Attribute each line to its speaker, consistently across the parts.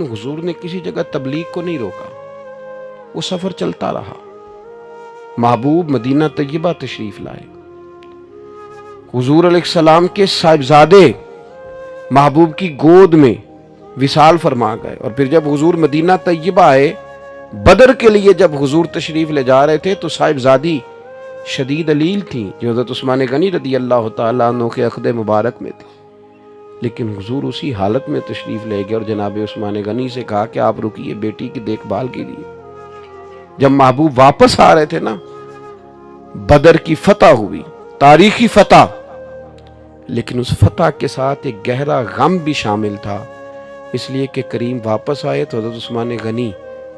Speaker 1: हुजूर ने किसी जगह तबलीग को नहीं रोका, वो सफर चलता रहा। महबूब मदीना तैयबा तशरीफ लाए। हुजूर अलैहिस्सलाम के साहिबजादे महबूब की गोद में विसाल फरमा गए। और फिर जब हुजूर मदीना तैयबा आए, बदर के लिए जब हुजूर तशरीफ ले जा रहे थे तो साहिबजादी शदीद अलील थी, जो हज़रत उस्मान गनी रदी अल्लाह तआला अन्हु के अक़द मुबारक में थी। लेकिन हुजूर उसी हालत में तशरीफ ले गए और जनाब उस्मान गनी से कहा कि आप रुकिए, बेटी की देखभाल कीजिए। जब महबूब वापस आ रहे थे ना, बदर की फतह हुई, तारीखी फतह, लेकिन उस फतह के साथ एक गहरा गम भी शामिल था, इसलिए कि करीम वापस आए तो हज़रत उस्मान गनी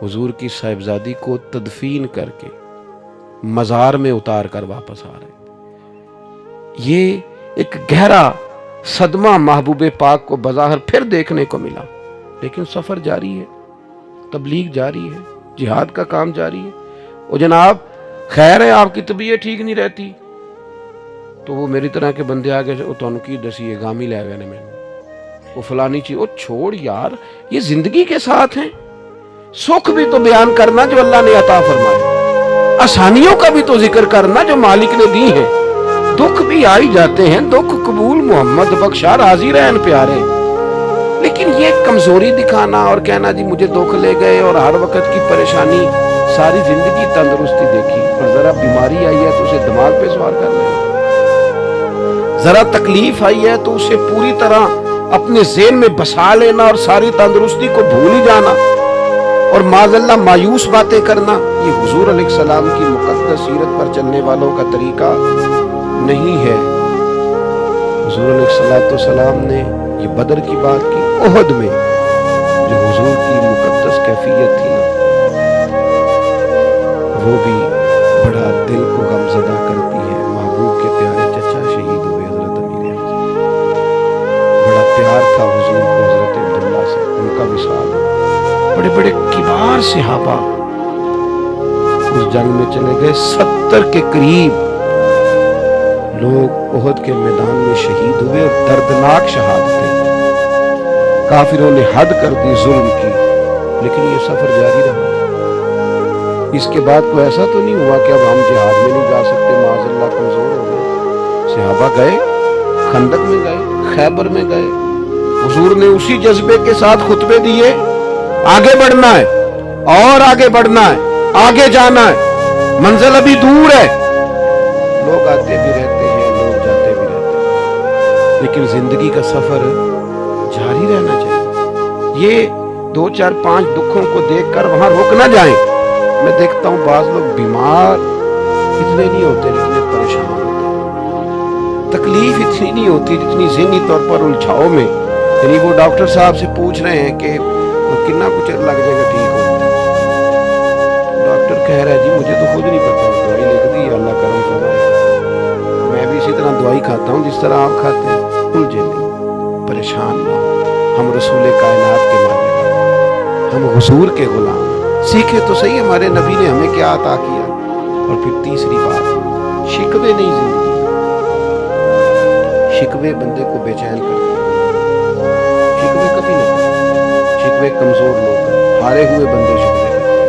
Speaker 1: हुजूर की साहिबजादी को तदफीन करके मज़ार में उतार कर वापस आ रहे। ये एक गहरा सदमा महबूब पाक को बज़ाहिर फिर देखने को मिला, लेकिन सफ़र जारी है, तबलीग जारी है, जिहाद का काम जारी है। और जनाब खैर है, आपकी तबीयत ठीक नहीं रहती तो वो मेरी तरह के बंदे आगे से तुहानू की दसीए, गामी लै गए ने मैनू, वो फलानी चीज। ओ छोड़ यार, ये जिंदगी के साथ हैं। सुख भी तो बयान करना जो अल्लाह ने अता फरमाए, आसानियों का भी तो जिक्र करना जो मालिक ने दी है। दुख भी आ ही जाते हैं, दुख कबूल मोहम्मद बख्शा राजी रहन प्यारे। लेकिन ये कमजोरी दिखाना और कहना जी मुझे दुख ले गए और हर वक्त की परेशानी, सारी जिंदगी तंदुरुस्ती देखी और जरा बीमारी आई है तो उसे दिमाग पे सवार कर लेना, जरा तकलीफ आई है तो उसे पूरी तरह अपने ज़हन में बसा लेना और सारी तंदुरुस्ती को भूल ही जाना और माज़अल्लाह मायूस बातें करना, ये हुजूर अलैहिस्सलाम की मुक़द्दस सीरत पर चलने वालों का तरीका नहीं है। हुजूर अलैहिस्सलाम ने ये बदर की बात की, ओहद में जो हुजूर की मुक़द्दस कैफियत थी ना, वो भी बड़ा दिल को गमज़दा करती है। महबूब के प्यारे चचा शहीद हुए हज़रत अमीर हमज़ा, बड़ा प्यार था हुजूर को हज़रत अब्दुल्ला से, उनका विसाल हुआ। बड़े बड़े किबार सहाबा उस जंग में चले गए, 70 के करीब लोग ओहद के मैदान में शहीद हुए और दर्दनाक शहादतें। काफिरों ने हद कर दी जुल्म की, लेकिन ये सफर जारी रहा। इसके बाद कोई ऐसा तो नहीं हुआ कि अब हम जिहाद में नहीं जा सकते, माज़अल्लाह कमजोर हो गए। सहाबा गए, खंदक में गए, खैबर में गए। हुजूर ने उसी जज्बे के साथ खुतबे दिए, आगे बढ़ना है और आगे बढ़ना है, आगे जाना है, मंजिल अभी दूर है। लोग आते भी रहते हैं, लोग जाते भी रहते हैं, लेकिन जिंदगी का सफर जारी रहना चाहिए। ये 2 4 5 दुखों को देखकर वहां रुक ना जाएं। मैं देखता हूं बाज लोग बीमार इतने नहीं होते जितने परेशान होते, तकलीफ इतनी नहीं होती जितनी ज़हनी तौर पर उलझाव में, यानी वो डॉक्टर साहब से पूछ रहे हैं कि कितना कुछ लग जाएगा ठीक हो, डॉक्टर कह रहा है जी मुझे तो खुद नहीं पता, दवाई लिख दी, अल्लाह करम फरमाए। मैं भी इसी तरह दवाई खाता हूँ जिस तरह आप खाते हैं। उलझे नहीं, परेशान ना हो, हम रसूल कायनात के मानने वाले, हम हुजूर के गुलाम। सीखे तो सही हमारे नबी ने हमें क्या अता किया। और फिर तीसरी बात, शिकवे नहीं जिंदगी, शिकवे बंदे को बेचैन करते हैं। शिकवे कभी ना करें, शिकवे कमजोर लोग करें, हारे हुए बंदे शिकवे करते हैं,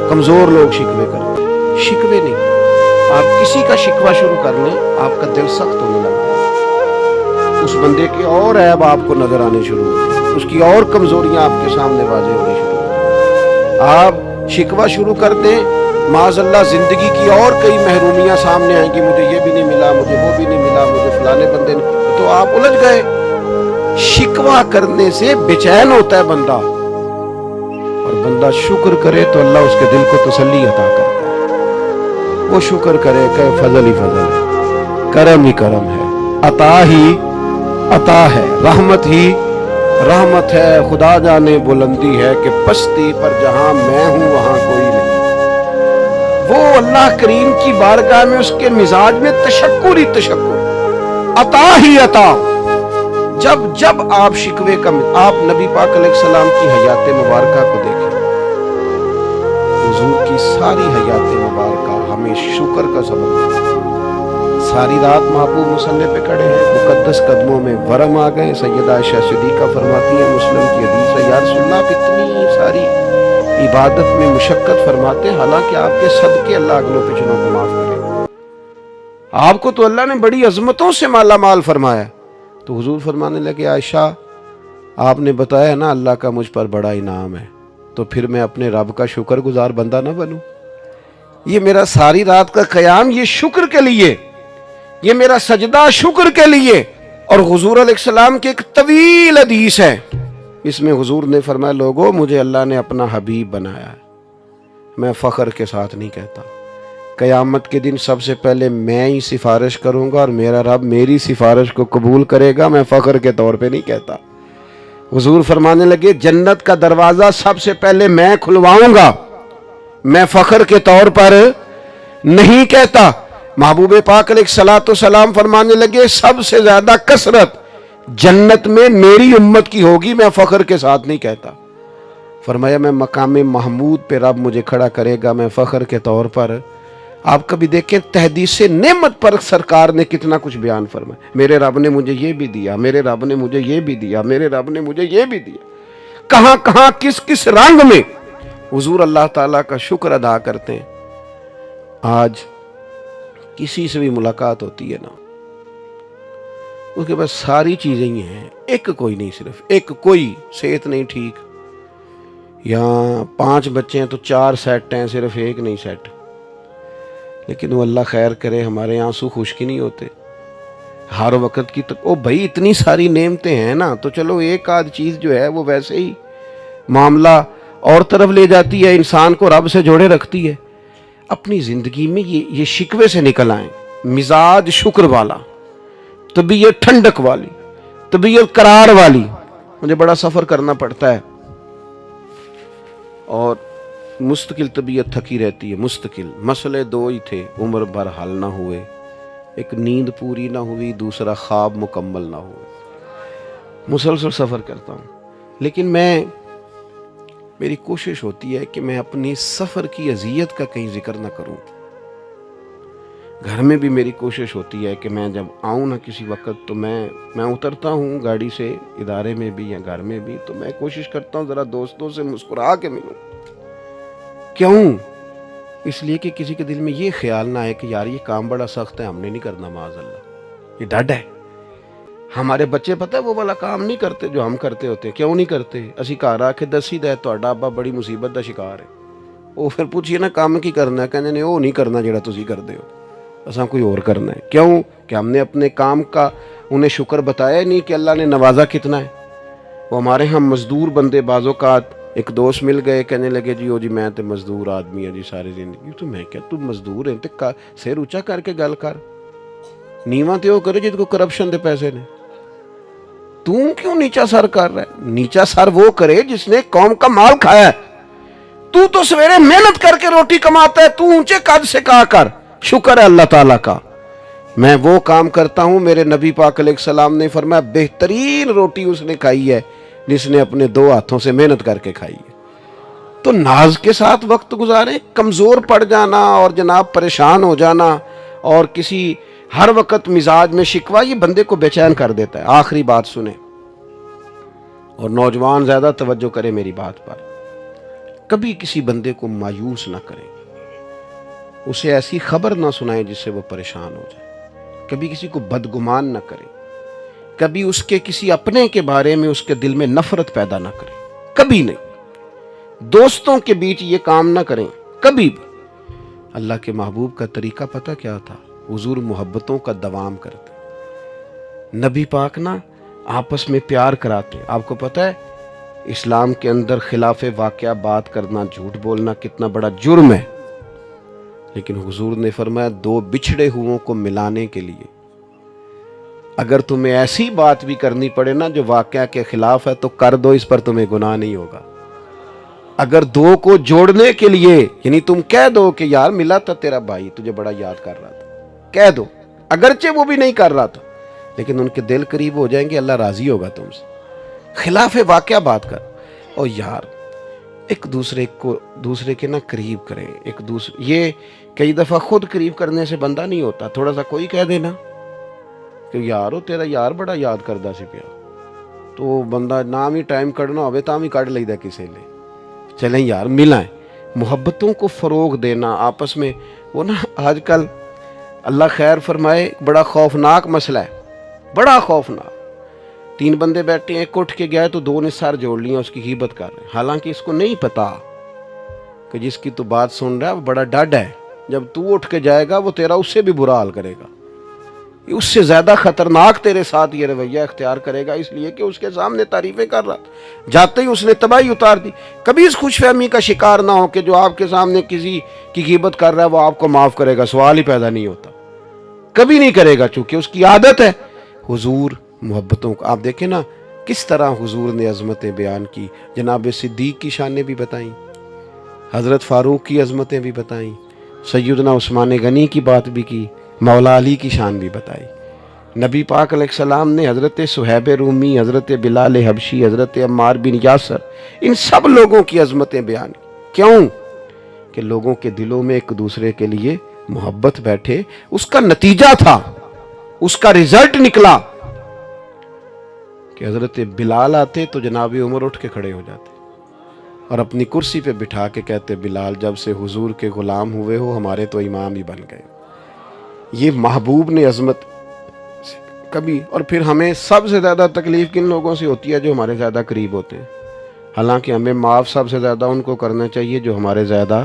Speaker 1: कमजोर लोग शिकवे करते हैं। शिकवे नहीं, आप किसी का शिकवा शुरू कर लें, आपका दिल सख्त होने लगता है, उस बंदे के और ऐब आपको नजर आने शुरू होते हैं, उसकी और कमजोरियां आपके सामने वाज़ेह होने शुरू होती हैं। आप शिकवा शुरू कर दें, माज़अल्लाह जिंदगी की और कई महरूमियां सामने आएंगी, मुझे ये भी नहीं मिला, मुझे वो भी नहीं मिला, मुझे फलाने बंदे ने, तो आप उलझ गए। शिकवा करने से बेचैन होता है बंदा, और बंदा शुक्र करे तो अल्लाह उसके दिल को तसल्ली अता करता है। वो शुक्र करे कि फजल ही फजल है, करम ही करम है, अता ही अता है, रहमत ही रहमत है। खुदा जाने बुलंदी है कि पस्ती पर जहां मैं हूं वहां कोई नहीं। वो अल्लाह करीम की बारगाह में उसके मिजाज में तशक्कुर ही तशक्कुर, अता ही अता। जब जब आप शिकवे का, आप नबी पाक अलैहिस्सलाम की हयात मुबारका को देखें, हुजूर की सारी हयात मुबारका हमें शुक्र का सबब है। सारी रात महबूब मुसल्ले पे खड़े हैं, मुकद्दस कदमों में वरम आ गए। सैयदा आयशा सिद्दीक़ा फरमाती हैं, मुस्लिम की हदीस है, या रसूलल्लाह आप इतनी सारी इबादत में मुशक्कत फरमाते हैं, हालांकि आपके सदके अल्लाह अगलों पिछलों को माफ करे। आपको तो अल्लाह ने बड़ी अजमतों से माला माल फरमाया। तो हुजूर फरमाने लगे, आयशा आपने बताया ना अल्लाह का मुझ पर बड़ा इनाम है, तो फिर मैं अपने रब का शुक्रगुजार बंदा ना बनूं? ये मेरा सारी रात का क़याम ये शुक्र के लिए, ये मेरा सजदा शुक्र के लिए। और हुजूर अलैहिस्सलाम की एक तवील हदीस है, इसमें हुजूर ने फरमाया, लोगों मुझे अल्लाह ने अपना हबीब बनाया है, मैं फ़ख्र के साथ नहीं कहता। क़यामत के दिन सबसे पहले मैं ही सिफारिश करूंगा और मेरा रब मेरी सिफारिश को कबूल करेगा, मैं फ़ख्र के तौर पे नहीं कहता। हुजूर फरमाने लगे, जन्नत का दरवाज़ा सबसे पहले मैं खुलवाऊंगा, मैं फ़ख्र के तौर पर नहीं कहता। महबूब पाक अलैहिस्सलातु सलाम फरमाने लगे, सबसे ज्यादा कसरत जन्नत में मेरी उम्मत की होगी, मैं फ़ख्र के साथ नहीं कहता। फरमाया, मैं मकाम महमूद पे रब मुझे खड़ा करेगा, मैं फ़ख्र के तौर पर। आप कभी देखें तहदीसे नेमत पर सरकार ने कितना कुछ बयान फरमाया, मेरे रब ने मुझे ये भी दिया, मेरे रब ने मुझे ये भी दिया, मेरे रब ने मुझे ये भी दिया। कहां कहां किस किस रंग में हुजूर अल्लाह ताला का शुक्र अदा करते हैं। आज किसी से भी मुलाकात होती है ना, उसके पास सारी चीजें ही हैं, एक कोई नहीं, सिर्फ एक कोई, सेहत नहीं ठीक, या 5 बच्चे हैं तो 4 सेट हैं, सिर्फ एक नहीं सेट। लेकिन वो अल्लाह खैर करे, हमारे आंसू खुश्क नहीं होते हर वक्त की। तो ओ भाई इतनी सारी नेमतें हैं ना, तो चलो एक आध चीज जो है वो वैसे ही मामला और तरफ ले जाती है, इंसान को रब से जोड़े रखती है। अपनी जिंदगी में ये शिकवे से निकल आए, मिजाज शुक्र वाला, तबीयत ठंडक वाली, तबीयत करार वाली। मुझे बड़ा सफर करना पड़ता है और मुस्तकिल तबीयत थकी रहती है, मुस्तकिल। मसले 2 ही थे, उम्र भर हल ना हुए, एक नींद पूरी ना हुई, दूसरा ख्वाब मुकम्मल ना हुए। मुसलसल सफर करता हूँ, लेकिन मेरी कोशिश होती है कि मैं अपनी सफर की अजियत का कहीं जिक्र ना करूं। घर में भी मेरी कोशिश होती है कि मैं जब आऊं ना किसी वक्त, तो मैं उतरता हूं गाड़ी से, इदारे में भी या घर में भी, तो मैं कोशिश करता हूं जरा दोस्तों से मुस्कुरा के मिलूं। क्यों? इसलिए कि किसी के दिल में ये ख्याल ना आए कि यार ये काम बड़ा सख्त है, हमने नहीं करना, माज़अल्लाह, ये डर है। हमारे बच्चे पता है वो वाला काम नहीं करते जो हम करते होते। क्यों नहीं करते? असी घर आके दसी दे तुहाडा अब्बा बड़ी मुसीबत का शिकार है। वो फिर पूछिए ना काम की करना है, कहते ने वो नहीं करना जेड़ा तुसी करते हो, असा कोई और करना है। क्यों? कि हमने अपने काम का उन्हें शुक्र बताया नहीं कि अल्लाह ने नवाजा कितना है। वो हमारे यहाँ मजदूर बंदे बाज़ों का, एक दोस्त मिल गए, कहने लगे जी ओ जी मैं तो मजदूर आदमी है जी सारी जिंदगी। तो मैं क्या, तू मजदूर है तो सिर ऊंचा करके गल कर, नीवा तो वो करे जिसको करप्शन के पैसे ने। तू क्यों नीचा सर कर रहा है? नीचा सर वो करे जिसने कौम का माल खाया है। तू तो सवेरे मेहनत करके रोटी कमाता है, तू ऊंचे कद से कहा कर शुक्र है अल्लाह ताला का, मैं वो काम करता हूं। मेरे नबी पाक अलैहिस्सलाम ने फरमाया, बेहतरीन रोटी उसने खाई है जिसने अपने 2 हाथों से मेहनत करके खाई है। तो नाज के साथ वक्त गुजारें। कमजोर पड़ जाना और जनाब परेशान हो जाना और किसी हर वक्त मिजाज में शिकवा, ये बंदे को बेचैन कर देता है। आखिरी बात सुने और नौजवान ज्यादा तवज्जो करें मेरी बात पर, कभी किसी बंदे को मायूस ना करें, उसे ऐसी खबर ना सुनाएं जिससे वो परेशान हो जाए। कभी किसी को बदगुमान ना करें, कभी उसके किसी अपने के बारे में उसके दिल में नफरत पैदा ना करें, कभी नहीं। दोस्तों के बीच ये काम ना करें कभी भी। अल्लाह के महबूब का तरीका पता क्या था? हुजूर मोहब्बतों का दवाम करते, नबी पाक ना आपस में प्यार कराते। आपको पता है इस्लाम के अंदर खिलाफे वाक़या बात करना, झूठ बोलना कितना बड़ा जुर्म है, लेकिन हुजूर ने फरमाया 2 बिछड़े हुओं को मिलाने के लिए अगर तुम्हें ऐसी बात भी करनी पड़े ना जो वाक़या के खिलाफ है तो कर दो, इस पर तुम्हें गुनाह नहीं होगा। अगर 2 को जोड़ने के लिए, यानी तुम कह दो कि यार मिला था तेरा भाई, तुझे बड़ा याद कर रहा था, कह दो, अगरचे वो भी नहीं कर रहा था, लेकिन उनके दिल करीब हो जाएंगे, अल्लाह राजी होगा तुमसे। खिलाफ वाक़या बात कर। और यार ایک دوسرے کے نا قریب کریں ایک دوسرے. یہ کئی دفعہ خود قریب کرنے سے بندہ نہیں ہوتا. تھوڑا سا کوئی کہہ دینا کہ یارو تیرا یار بڑا یاد کردہ سی پیا, تو بندہ نام ہی ٹائم کڈنا ہوئے تاں بھی کڈ لئیدا کسے لے. چلیں یار ملائیں. محبتوں کو فروغ دینا آپس میں. وہ نا آج کل اللہ خیر فرمائے بڑا خوفناک مسئلہ ہے, بڑا خوفناک. 3 بندے بیٹھے ہیں, ایک اٹھ کے گیا تو 2 نے سر جوڑ لیا, اس کی غیبت کر رہے ہیں, حالانکہ اس کو نہیں پتا کہ جس کی تو بات سن رہا ہے وہ بڑا ڈاڈ ہے. جب تو اٹھ کے جائے گا وہ تیرا اس سے بھی برا حال کرے گا, اس سے زیادہ خطرناک تیرے ساتھ یہ رویہ اختیار کرے گا, اس لیے کہ اس کے سامنے تعریفیں کر رہا تھا, جاتے ہی اس نے تباہی اتار دی. کبھی اس خوش فہمی کا شکار نہ ہو کہ جو آپ کے سامنے کسی کی غیبت کر رہا ہے وہ آپ کو معاف کرے گا, سوال ہی پیدا نہیں ہوتا, کبھی نہیں کرے گا, چونکہ اس کی عادت ہے. حضور محبتوں کو آپ دیکھیں نا کس طرح حضور نے عظمتیں بیان کی. جناب صدیق کی شانیں بھی بتائیں, حضرت فاروق کی عظمتیں بھی بتائیں, سیدنا عثمان غنی کی بات بھی کی, مولا علی کی شان بھی بتائی. نبی پاک علیہ السلام نے حضرت صہیب رومی, حضرت بلال حبشی, حضرت عمار بن یاسر, ان سب لوگوں کی عظمتیں بیان کی. کیوں؟ کہ لوگوں کے دلوں میں ایک دوسرے کے لیے محبت بیٹھے. اس کا نتیجہ تھا, اس کا رزلٹ نکلا کہ حضرت بلال آتے تو جناب عمر اٹھ کے کھڑے ہو جاتے اور اپنی کرسی پہ بٹھا کے کہتے, بلال جب سے حضور کے غلام ہوئے ہو ہمارے تو امام ہی بن گئے. یہ محبوب نے عظمت کبھی. اور پھر ہمیں سب سے زیادہ تکلیف کن لوگوں سے ہوتی ہے؟ جو ہمارے زیادہ قریب ہوتے ہیں. حالانکہ ہمیں معاف سب سے زیادہ ان کو کرنا چاہیے جو ہمارے زیادہ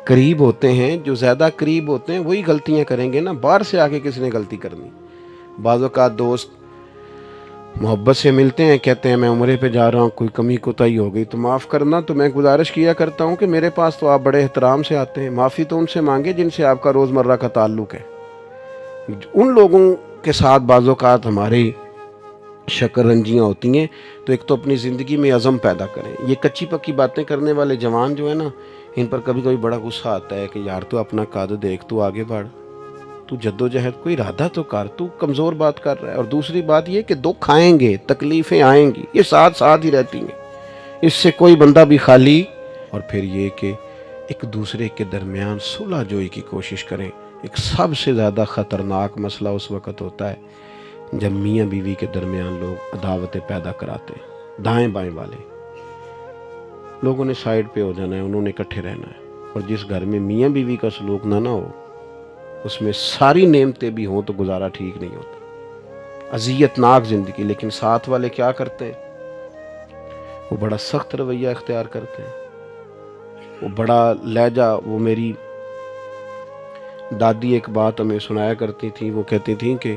Speaker 1: قریب ہوتے ہیں. جو زیادہ قریب ہوتے ہیں وہی غلطیاں کریں گے نا, باہر سے آ کے کس نے غلطی کرنی. بعض اوقات دوست محبت سے ملتے ہیں, کہتے ہیں میں عمرے پہ جا رہا ہوں, کوئی کمی کوتاہی ہو گئی تو معاف کرنا. تو میں گزارش کیا کرتا ہوں کہ میرے پاس تو آپ بڑے احترام سے آتے ہیں, معافی تو ان سے مانگے جن سے آپ کا روزمرہ کا تعلق ہے. ان لوگوں کے ساتھ بعض اوقات ہماری شکر رنجیاں ہوتی ہیں, تو ایک تو اپنی زندگی میں عزم پیدا کریں. یہ کچی پکی باتیں کرنے والے جوان جو ہیں نا, ان پر کبھی کبھی بڑا غصہ آتا ہے کہ یار تو اپنا قد دیکھ, تو آگے بڑھ, تو جد و جہد کوئی ارادہ تو کر, تو کمزور بات کر رہا ہے. اور دوسری بات یہ کہ دکھ آئیں گے, تکلیفیں آئیں گی, یہ ساتھ ساتھ ہی رہتی ہیں, اس سے کوئی بندہ بھی خالی. اور پھر یہ کہ ایک دوسرے کے درمیان صلح جوئی کی کوشش کریں. ایک سب سے زیادہ خطرناک مسئلہ اس وقت ہوتا ہے جب میاں بیوی کے درمیان لوگ عداوتیں پیدا کراتے ہیں. دائیں بائیں والے لوگوں نے سائیڈ پہ ہو جانا ہے, انہوں نے اکٹھے رہنا ہے. اور جس گھر میں میاں بیوی کا سلوک نہ ہو, اس میں ساری نعمتیں بھی ہوں تو گزارا ٹھیک نہیں ہوتا, اذیت ناک زندگی. لیکن ساتھ والے کیا کرتے ہیں؟ وہ بڑا سخت رویہ اختیار کرتے ہیں, وہ بڑا لہجہ. وہ میری دادی ایک بات ہمیں سنایا کرتی تھی, وہ کہتی تھیں کہ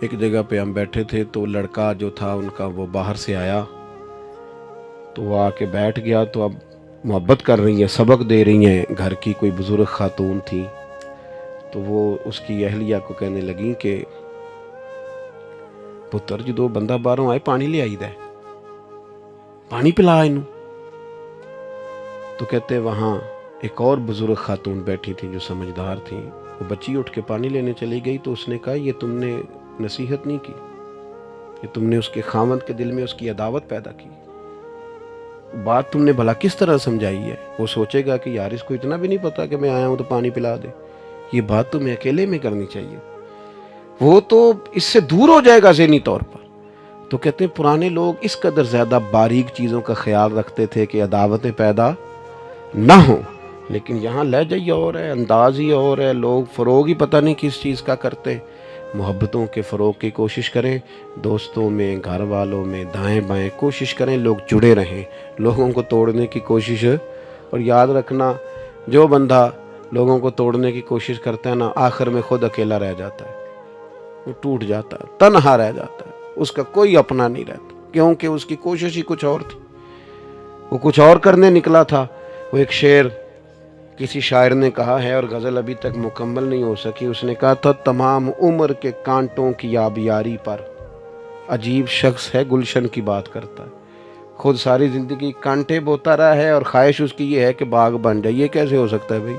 Speaker 1: ایک جگہ پہ ہم بیٹھے تھے تو لڑکا جو تھا ان کا وہ باہر سے آیا, تو وہ آ کے بیٹھ گیا. تو اب محبت کر رہی ہیں, سبق دے رہی ہیں, گھر کی کوئی بزرگ خاتون تھی, تو وہ اس کی اہلیہ کو کہنے لگیں کہ پتر جدو بندہ باہروں آئے پانی لے آئی دے, پانی پلا انہوں. تو کہتے وہاں ایک اور بزرگ خاتون بیٹھی تھی جو سمجھدار تھی, وہ بچی اٹھ کے پانی لینے چلی گئی. تو اس نے کہا یہ تم نے نصیحت نہیں کی, کہ تم نے اس کے خاوند کے دل میں اس کی عداوت پیدا کی. بات تم نے بھلا کس طرح سمجھائی ہے؟ وہ سوچے گا کہ یار اس کو اتنا بھی نہیں پتا کہ میں آیا ہوں تو پانی پلا دے. یہ بات تمہیں اکیلے میں کرنی چاہیے. وہ تو اس سے دور ہو جائے گا ذہنی طور پر. تو کہتے ہیں پرانے لوگ اس قدر زیادہ باریک چیزوں کا خیال رکھتے تھے کہ عداوتیں پیدا نہ ہوں. لیکن یہاں لہجہ ہی اور ہے, انداز ہی اور ہے, لوگ فروغ ہی پتہ نہیں کس چیز کا کرتے ہیں. محبتوں کے فروغ کی کوشش کریں, دوستوں میں, گھر والوں میں, دائیں بائیں کوشش کریں لوگ جڑے رہیں. لوگوں کو توڑنے کی کوشش, اور یاد رکھنا جو بندہ لوگوں کو توڑنے کی کوشش کرتا ہے نا, آخر میں خود اکیلا رہ جاتا ہے, وہ ٹوٹ جاتا ہے, تنہا رہ جاتا ہے, اس کا کوئی اپنا نہیں رہتا, کیونکہ اس کی کوشش ہی کچھ اور تھی, وہ کچھ اور کرنے نکلا تھا. وہ ایک شعر کسی شاعر نے کہا ہے اور غزل ابھی تک مکمل نہیں ہو سکی. اس نے کہا تھا تمام عمر کے کانٹوں کی آبیاری پر عجیب شخص ہے گلشن کی بات کرتا ہے. خود ساری زندگی کانٹے بوتا رہا ہے اور خواہش اس کی یہ ہے کہ باغ بن جائے. یہ کیسے ہو سکتا ہے بھائی؟